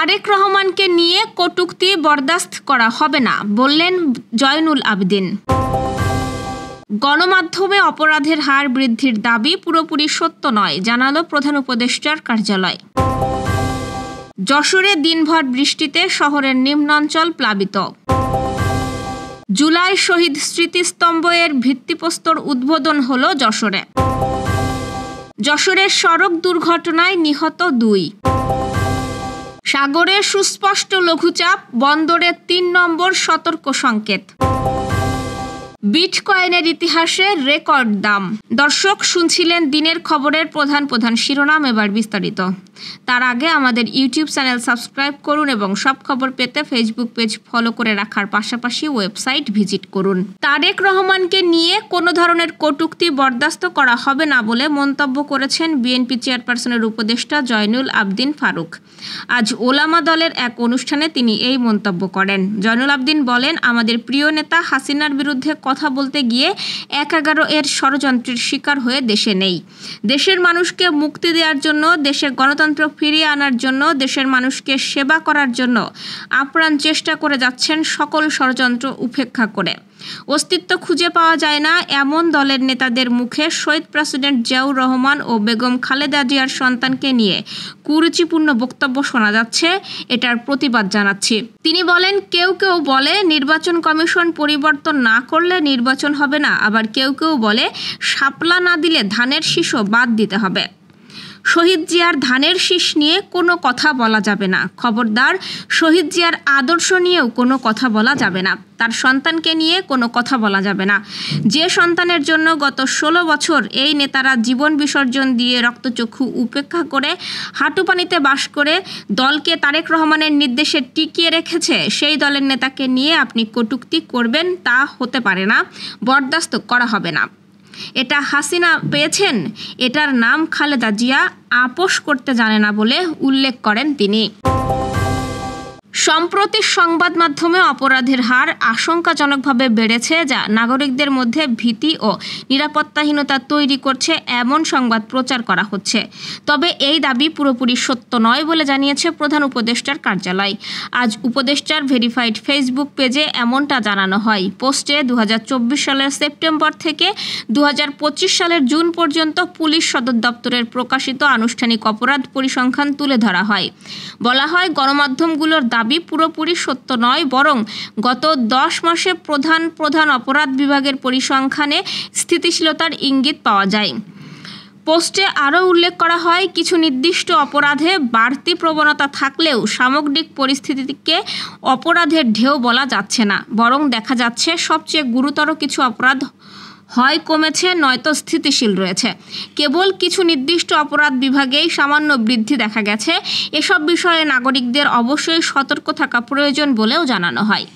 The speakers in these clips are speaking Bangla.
তারেক রহমানকে নিয়ে কটূক্তি বরদাস্ত করা হবে না, বললেন জয়নুল আবেদিন। গণমাধ্যমে অপরাধের হার বৃদ্ধির দাবি পুরোপুরি সত্য নয়, জানালো প্রধান উপদেষ্টার কার্যালয়। যশোরে দিনভর বৃষ্টিতে শহরের নিম্নাঞ্চল প্লাবিত। জুলাই শহীদ স্মৃতিস্তম্ভের ভিত্তিপ্রস্তর উদ্বোধন হলো যশোরে। যশোরের সড়ক দুর্ঘটনায় নিহত 2। সাগরে সুস্পষ্ট লঘুচাপ, বন্দরে 3 নম্বর সতর্ক সংকেত। বিটকয়েনের ইতিহাসে রেকর্ড দাম। দর্শক, শুনছিলেন দিনের খবরের প্রধান শিরোনাম, এবার বিস্তারিত। তার আগে আমাদের ইউটিউব চ্যানেল সাবস্ক্রাইব করুন এবং সব খবর পেতে ফেসবুক পেজ ফলো করে রাখার পাশাপাশি ওয়েবসাইট ভিজিট করুন। তারেক রহমানকে নিয়ে কোনো ধরনের কটূক্তি বরদাস্ত করা হবে না বলে মন্তব্য করেছেন বিএনপি চেয়ারপারসনের উপদেষ্টা জয়নুল আবেদিন ফারুক। আজ ওলামা দলের এক অনুষ্ঠানে তিনি এই মন্তব্য করেন। জয়নুল আবেদিন বলেন, আমাদের প্রিয় নেতা হাসিনার বিরুদ্ধে কথা বলতে গিয়ে ১/১১ এর ষড়যন্ত্রের শিকার হয়ে দেশে নেই। দেশের মানুষকে মুক্তি দেওয়ার জন্য, দেশে গণতন্ত্র ফিরিয়ে আনার জন্য, দেশের মানুষকে সেবা করার জন্য আপ্রাণ চেষ্টা করে যাচ্ছেন সকল ষড়যন্ত্র উপেক্ষা করে। অস্তিত্ব খুঁজে পাওয়া যায় না এমন দলের নেতাদের মুখে শহীদ প্রেসিডেন্ট জিয়াউর রহমান ও বেগম খালেদা জিয়ার সন্তানকে নিয়ে কুরুচিপূর্ণ বক্তব্য শোনা যাচ্ছে, এটার প্রতিবাদ জানাচ্ছি। তিনি বলেন, কেউ কেউ বলে নির্বাচন কমিশন পরিবর্তন না করলে নির্বাচন হবে না, আবার কেউ কেউ বলে শাপলা না দিলে ধানের শীষও বাদ দিতে হবে। শহীদ জিয়ার ধানের শীষ নিয়ে কোনো কথা বলা যাবে না। খবরদার, শহীদ জিয়ার আদর্শ নিয়েও কোনো কথা বলা যাবে না। তার সন্তানকে নিয়ে কোনো কথা বলা যাবে না। যে সন্তানের জন্য গত 16 বছর এই নেতারা জীবন বিসর্জন দিয়ে রক্তচক্ষু উপেক্ষা করে হাঁটু পানিতে বাস করে দলকে তারেক রহমানের নির্দেশে টিকিয়ে রেখেছে, সেই দলের নেতাকে নিয়ে আপনি কটূক্তি করবেন, তা হতে পারে না, বরদাস্ত করা হবে না। এটা হাসিনা পেয়েছেন, এটার নাম খালেদা জিয়া, আপোষ করতে জানে না বলে উল্লেখ করেন তিনি। সম্প্রতি সংবাদ মাধ্যমে অপরাধের হার আশঙ্কাজনকভাবে বেড়েছে, যা নাগরিকদের মধ্যে ভীতি ও নিরাপত্তাহীনতা তৈরি করছে এমন সংবাদ প্রচার করা হচ্ছে। তবে এই দাবি পুরোপুরি সত্য নয় বলে জানিয়েছে প্রধান উপদেষ্টার কার্যালয়। আজ উপদেষ্টার ভেরিফাইড ফেসবুক পেজে এমনটা জানানো হয়। পোস্টে 2024 সালের সেপ্টেম্বর থেকে 2025 সালের জুন পর্যন্ত পুলিশ সদর দপ্তরের প্রকাশিত আনুষ্ঠানিক অপরাধ পরিসংখ্যান তুলে ধরা হয়। বলা হয়, গণমাধ্যমগুলোর দাবি পুরোপুরি সত্য নয়, বরং গত 10 মাসে প্রধান অপরাধ বিভাগের পরিসংখ্যানে স্থিতিশীলতার ইঙ্গিত পাওয়া যায়। পোস্টে আরও উল্লেখ করা হয়, কিছু নির্দিষ্ট অপরাধে বাড়তি প্রবণতা থাকলেও সামগ্রিক পরিস্থিতিকে অপরাধের ঢেউ বলা যাচ্ছে না, বরং দেখা যাচ্ছে সবচেয়ে গুরুতর কিছু অপরাধ হয় কমেছে, নয়তো স্থিতিশীল রয়েছে। কেবল কিছু নির্দিষ্ট অপরাধ বিভাগেই সামান্য বৃদ্ধি দেখা গেছে। এসব বিষয়ে নাগরিকদের অবশ্যই সতর্ক থাকা প্রয়োজন বলেও জানানো হয়।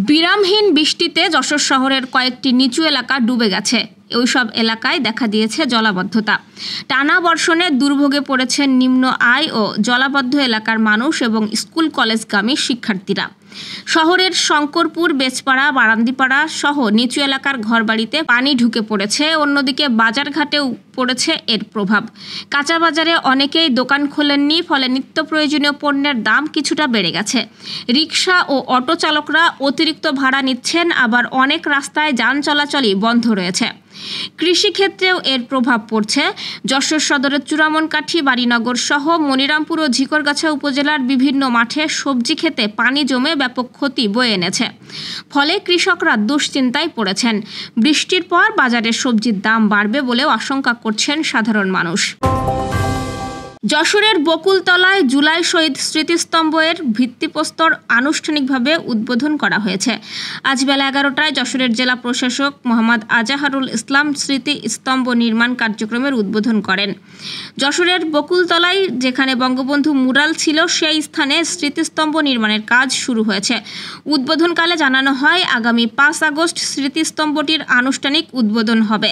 বিরামহীন বৃষ্টিতে যশোর শহরের কয়েকটি নিচু এলাকা ডুবে গেছে। ওইসব এলাকায় দেখা দিয়েছে জলাবদ্ধতা। টানা বর্ষণে দুর্ভোগে পড়েছেন নিম্ন আয় ও জলাবদ্ধ এলাকার মানুষ এবং স্কুল কলেজগামী শিক্ষার্থীরা। শহরের শঙ্করপুর, বেচপাড়া, বারান্দিপাড়া সহ নিচু এলাকার ঘরবাড়িতে পানি ঢুকে পড়েছে। অন্যদিকে বাজারঘাটেও পড়েছে এর প্রভাব। কাঁচা বাজারে অনেকেই দোকান খোলেননি, ফলে নিত্য প্রয়োজনীয় পণ্যের দাম কিছুটা বেড়ে গেছে। রিকশা ও অটো চালকরা অতিরিক্ত ভাড়া নিচ্ছেন, আবার অনেক রাস্তায় যান চলাচলই বন্ধ রয়েছে। কৃষিক্ষেত্রেও এর প্রভাব পড়ছে। যশোর সদরের চূড়ামনকাঠি, বাড়িনগর সহ মনিরামপুর ও ঝিকরগাছা উপজেলার বিভিন্ন মাঠে সবজি খেতে পানি জমে ব্যাপক ক্ষতি বয়ে এনেছে। ফলে কৃষকরা দুশ্চিন্তায় পড়েছেন। বৃষ্টির পর বাজারে সবজির দাম বাড়বে বলেও আশঙ্কা করছেন সাধারণ মানুষ। যশোরের বকুলতলায় জুলাই শহীদ স্মৃতিস্তম্ভের ভিত্তিপ্রস্তর আনুষ্ঠানিকভাবে উদ্বোধন করা হয়েছে। আজ বেলা 11টায় যশোরের জেলা প্রশাসক মোহাম্মদ আজাহারুল ইসলাম স্মৃতিস্তম্ভ নির্মাণ কার্যক্রমের উদ্বোধন করেন। যশোরের বকুলতলায় যেখানে বঙ্গবন্ধু মুরাল ছিল, সেই স্থানে স্মৃতিস্তম্ভ নির্মাণের কাজ শুরু হয়েছে। উদ্বোধনকালে জানানো হয়, আগামী 5 আগস্ট স্মৃতিস্তম্ভটির আনুষ্ঠানিক উদ্বোধন হবে।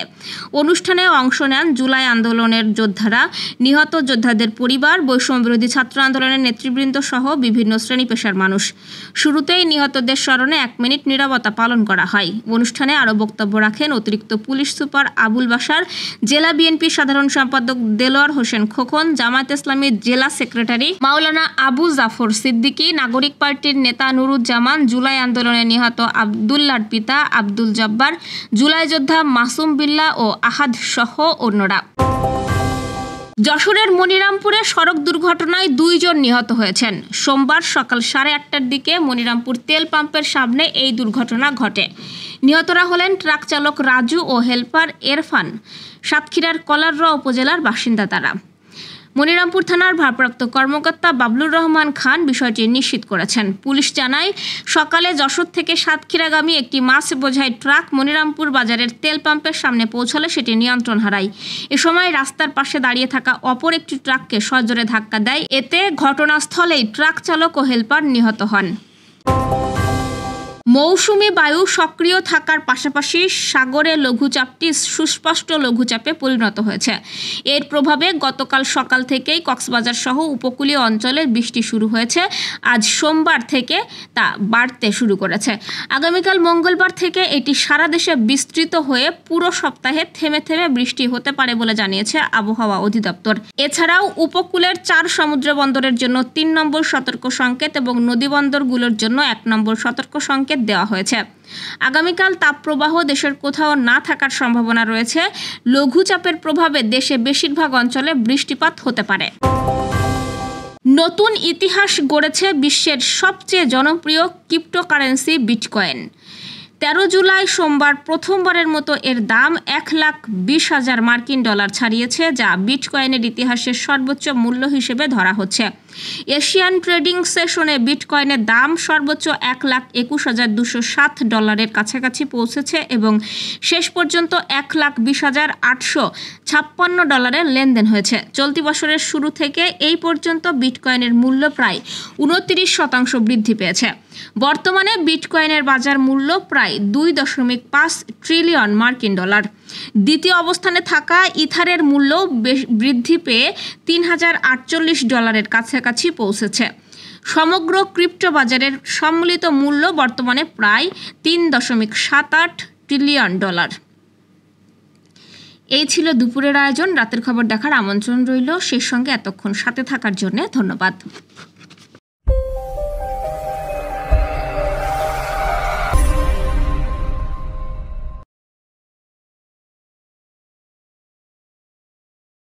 অনুষ্ঠানে অংশ নেন জুলাই আন্দোলনের যোদ্ধারা, নিহত যোদ্ধা তাদের পরিবার, বৈষম্যবিরোধী ছাত্র আন্দোলনের নেতৃবৃন্দ সহ বিভিন্ন শ্রেণী পেশার মানুষ। শুরুতেই নিহতদের স্মরণে 1 মিনিট নীরবতা পালন করা হয়। অনুষ্ঠানে আরও বক্তব্য রাখেন অতিরিক্ত পুলিশ সুপার আবুল বাশার, জেলা বিএনপির সাধারণ সম্পাদক দেলোয়ার হোসেন খোকন, জামায়াতে ইসলামীর জেলা সেক্রেটারি মাওলানা আবু জাফর সিদ্দিকী, নাগরিক পার্টির নেতা নুরুজ্জামান, জুলাই আন্দোলনে নিহত আবদুল্লাহর পিতা আব্দুল জব্বার, জুলাই যোদ্ধা মাসুম বিল্লাহ ও আহাদ সহ অন্যরা। যশোরের মনিরামপুরে সড়ক দুর্ঘটনায় 2 জন নিহত হয়েছেন। সোমবার সকাল 8:30টার দিকে মনিরামপুর তেল পাম্পের সামনে এই দুর্ঘটনা ঘটে। নিহতরা হলেন ট্রাক চালক রাজু ও হেলপার এরফান। সাতক্ষীরার কলাররা উপজেলার বাসিন্দা তারা। মনিরামপুর থানার ভারপ্রাপ্ত কর্মকর্তা বাবলুর রহমান খান বিষয়টি নিশ্চিত করেছেন। পুলিশ জানায়, সকালে যশোর থেকে সাতক্ষীরাগামী একটি মাছ বোঝাই ট্রাক মনিরামপুর বাজারের তেল পাম্পের সামনে পৌঁছালে সেটি নিয়ন্ত্রণ হারায়। এ সময় রাস্তার পাশে দাঁড়িয়ে থাকা অপর একটি ট্রাককে সজোরে ধাক্কা দেয়। এতে ঘটনাস্থলেই ট্রাক চালক ও হেলপার নিহত হন। মৌসুমি বায়ু সক্রিয় থাকার পাশাপাশি সাগরে লঘুচাপটি সুস্পষ্ট লঘুচাপে পরিণত হয়েছে। এর প্রভাবে গতকাল সকাল থেকেই কক্সবাজার সহ উপকূলীয় অঞ্চলে বৃষ্টি শুরু হয়েছে। আজ সোমবার থেকে তা বাড়তে শুরু করেছে। আগামীকাল মঙ্গলবার থেকে এটি সারা দেশে বিস্তৃত হয়ে পুরো সপ্তাহে থেমে থেমে বৃষ্টি হতে পারে বলে জানিয়েছে আবহাওয়া অধিদপ্তর। এছাড়াও উপকূলের 4 সমুদ্র বন্দরের জন্য 3 নম্বর সতর্ক সংকেত এবং নদীবন্দরগুলোর জন্য 1 নম্বর সতর্ক সংকেত দেওয়া হয়েছে। আগামীকাল তাপপ্রবাহ দেশের কোথাও না থাকার সম্ভাবনা রয়েছে। লঘুচাপের প্রভাবে দেশে বেশিরভাগ অঞ্চলে বৃষ্টিপাত হতে পারে। নতুন ইতিহাস গড়েছে বিশ্বের সবচেয়ে জনপ্রিয় ক্রিপ্টোকারেন্সি বিটকয়েন। 13 জুলাই সোমবার প্রথমবারের মতো এর দাম $1,20,000 মার্কিন ডলার ছাড়িয়েছে, যা বিটকয়েনের ইতিহাসের সর্বোচ্চ মূল্য হিসেবে ধরা হচ্ছে। এশিয়ান ট্রেডিং সেশনে বিটকয়েনের দাম সর্বোচ্চ $1,21,207 ডলারের কাছাকাছি পৌঁছেছে এবং শেষ পর্যন্ত $1,20,856 ডলারের লেনদেন হয়েছে। চলতি বছরের শুরু থেকে এই পর্যন্ত বিটকয়েনের মূল্য প্রায় 29% বৃদ্ধি পেয়েছে। বর্তমানে বিটকয়েনের বাজার মূল্য প্রায় $2.5 ট্রিলিয়ন মার্কিন ডলার। দ্বিতীয় অবস্থানে থাকা ইথারের মূল্য বৃদ্ধি পেয়ে $3,048 কাছাকাছি পৌঁছেছে। সমগ্র ক্রিপ্টো বাজারের সম্মিলিত মূল্য বর্তমানে প্রায় $3.78 ট্রিলিয়ন। এই ছিল দুপুরের আয়োজন। রাতের খবর দেখার আমন্ত্রণ রইল। সেই সঙ্গে এতক্ষণ সাথে থাকার জন্য ধন্যবাদ।